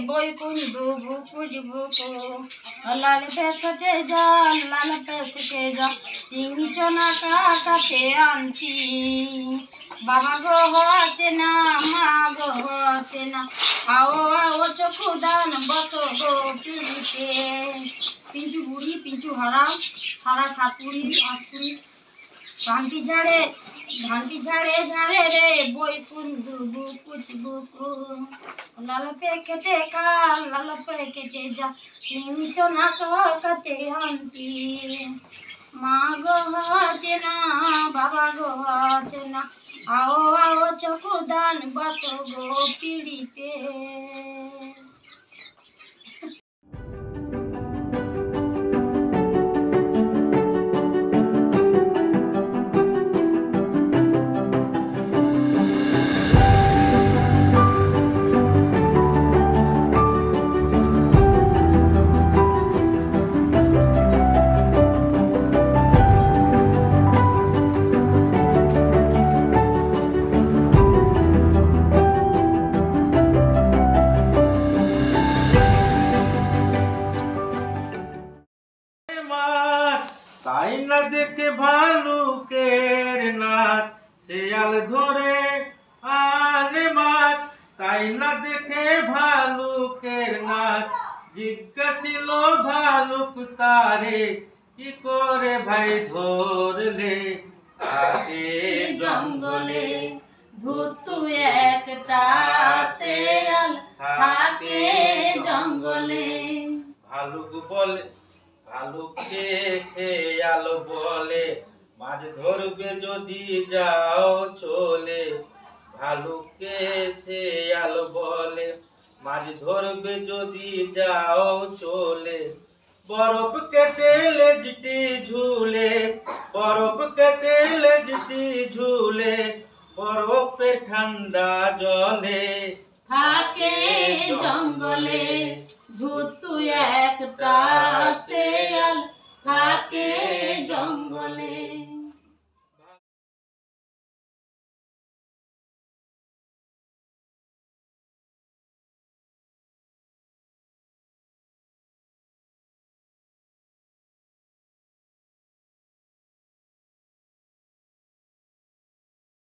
বৈকুণ্ঠু বুকুজ বুকু লাল পেশটে জল লাল পেশটে জল সিংচনা কাকাতে আনতি বাবা গো আছে না মা গো আছে না আও আও চক্ষুদান বসো গো পিড়িতে পিঞ্চু বুড়ি পিঞ্চু হারাম সারা সাতপুরি আটপুরি ঘান্টি ঝাড়ে ঝাড়ে রে বৈকুণ্ঠু বুকুজ বুকু লাল পেকেটে কাল লাল পেকেটে যা সিংচনা কাকাতে আনতি মা গো আছে না বাবা গো আছে না आओ आओ चकुदान बसो गो पीड़िते তাই না দেখে ভালুকের নাচ শেয়াল ধরে আনে মাছ তাই না দেখে ভালুকের নাচ জিজ্ঞাসিল ভালুক তারে কি করে ভাই ধরলে তাকে জঙ্গলে ভূতু একটা শেয়াল থাকে জঙ্গলে ভালুক বলে ভালুককে শেয়াল বলে মাছ ধরবে যদি যাও চলে ভালুককে শেয়াল বলে মাছ ধরবে যদি যাও চলে বরফ কেটে লেজটি ঝুলে বরফ কেটে লেজটি ঝুলে বরফে ঠান্ডা জলে থাকে জঙ্গলে ভূতু একটা শেয়াল থাকে